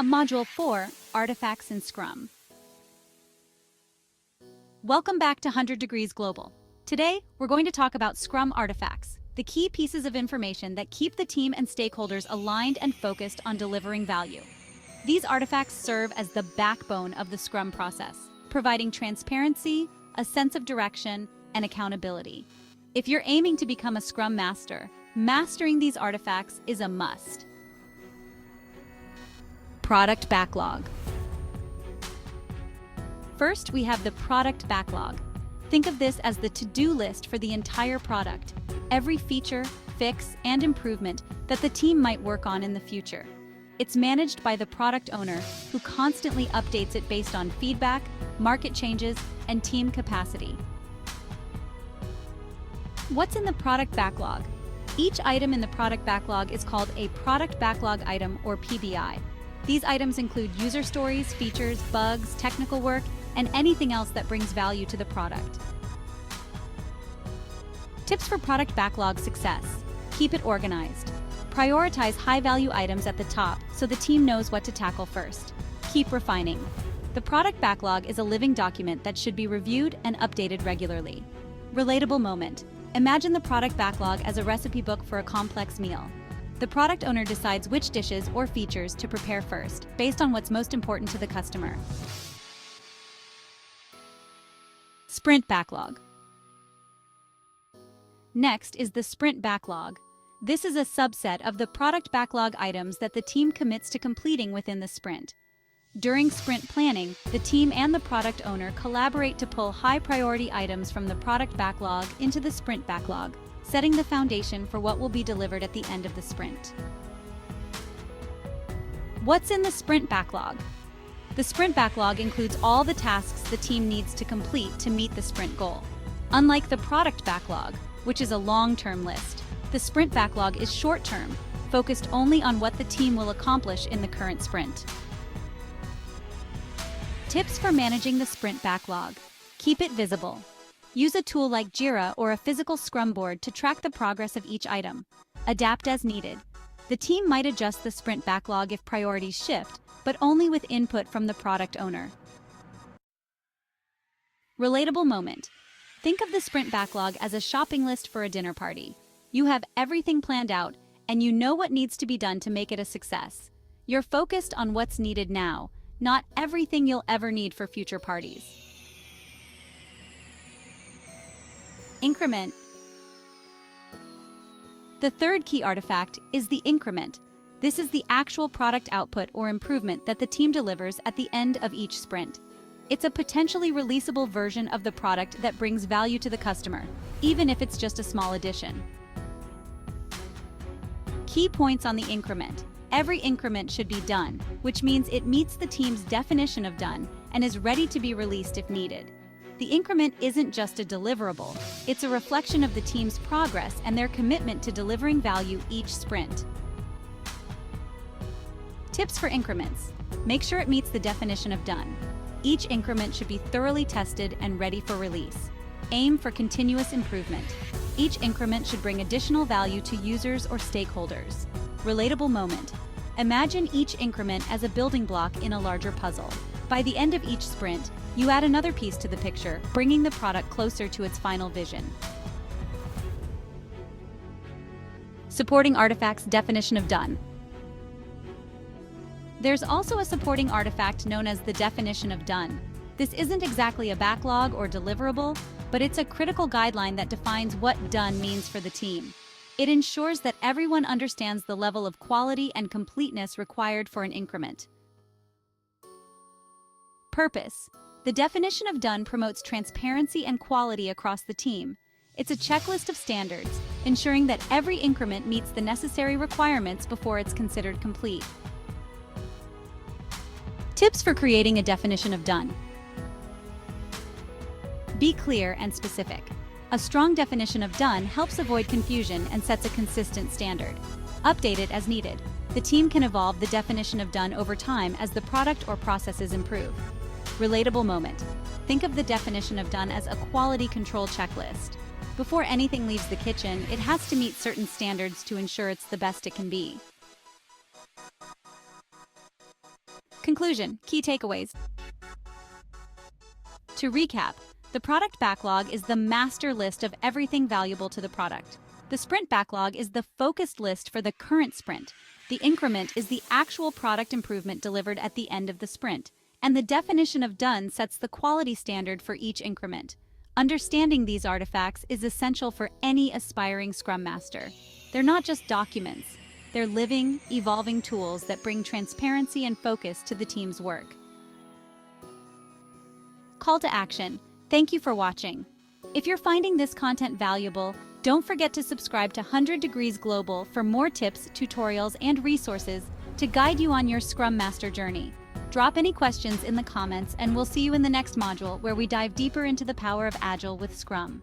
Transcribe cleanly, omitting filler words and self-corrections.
Module 4, Artifacts in Scrum. Welcome back to 100 Degrees Global. Today, we're going to talk about Scrum Artifacts, the key pieces of information that keep the team and stakeholders aligned and focused on delivering value. These artifacts serve as the backbone of the Scrum process, providing transparency, a sense of direction, and accountability. If you're aiming to become a Scrum Master, mastering these artifacts is a must. Product backlog. First, we have the product backlog. Think of this as the to-do list for the entire product, every feature, fix, and improvement that the team might work on in the future. It's managed by the product owner, who constantly updates it based on feedback, market changes, and team capacity. What's in the product backlog? Each item in the product backlog is called a product backlog item, or PBI. These items include user stories, features, bugs, technical work, and anything else that brings value to the product. Tips for product backlog success. Keep it organized. Prioritize high-value items at the top so the team knows what to tackle first. Keep refining. The product backlog is a living document that should be reviewed and updated regularly. Relatable moment. Imagine the product backlog as a recipe book for a complex meal. The product owner decides which dishes or features to prepare first, based on what's most important to the customer. Sprint backlog. Next is the sprint backlog. This is a subset of the product backlog items that the team commits to completing within the sprint. During sprint planning, the team and the product owner collaborate to pull high-priority items from the product backlog into the sprint backlog, setting the foundation for what will be delivered at the end of the sprint. What's in the sprint backlog? The sprint backlog includes all the tasks the team needs to complete to meet the sprint goal. Unlike the product backlog, which is a long-term list, the sprint backlog is short-term, focused only on what the team will accomplish in the current sprint. Tips for managing the sprint backlog. Keep it visible. Use a tool like Jira or a physical Scrum board to track the progress of each item. Adapt as needed. The team might adjust the sprint backlog if priorities shift, but only with input from the product owner. Relatable moment. Think of the sprint backlog as a shopping list for a dinner party. You have everything planned out, and you know what needs to be done to make it a success. You're focused on what's needed now, not everything you'll ever need for future parties. Increment. The third key artifact is the increment. This is the actual product output or improvement that the team delivers at the end of each sprint. It's a potentially releasable version of the product that brings value to the customer, even if it's just a small addition. Key points on the increment. Every increment should be done, which means it meets the team's definition of done and is ready to be released if needed. The increment isn't just a deliverable, it's a reflection of the team's progress and their commitment to delivering value each sprint. Tips for increments. Make sure it meets the definition of done. Each increment should be thoroughly tested and ready for release. Aim for continuous improvement. Each increment should bring additional value to users or stakeholders. Relatable moment. Imagine each increment as a building block in a larger puzzle. By the end of each sprint, you add another piece to the picture, bringing the product closer to its final vision. Supporting artifacts definition of done. There's also a supporting artifact known as the definition of done. This isn't exactly a backlog or deliverable, but it's a critical guideline that defines what done means for the team. It ensures that everyone understands the level of quality and completeness required for an increment. Purpose. The definition of done promotes transparency and quality across the team. It's a checklist of standards, ensuring that every increment meets the necessary requirements before it's considered complete. Tips for creating a definition of done. Be clear and specific. A strong definition of done helps avoid confusion and sets a consistent standard. Update it as needed. The team can evolve the definition of done over time as the product or processes improve. Relatable moment. Think of the definition of done as a quality control checklist. Before anything leaves the kitchen, it has to meet certain standards to ensure it's the best it can be. Conclusion, key takeaways. To recap, the product backlog is the master list of everything valuable to the product. The sprint backlog is the focused list for the current sprint. The increment is the actual product improvement delivered at the end of the sprint. And the definition of done sets the quality standard for each increment. Understanding these artifacts is essential for any aspiring Scrum Master. They're not just documents. They're living, evolving tools that bring transparency and focus to the team's work. Call to action. Thank you for watching. If you're finding this content valuable, don't forget to subscribe to 100 Degrees Global for more tips, tutorials, and resources to guide you on your Scrum Master journey. Drop any questions in the comments, and we'll see you in the next module where we dive deeper into the power of Agile with Scrum.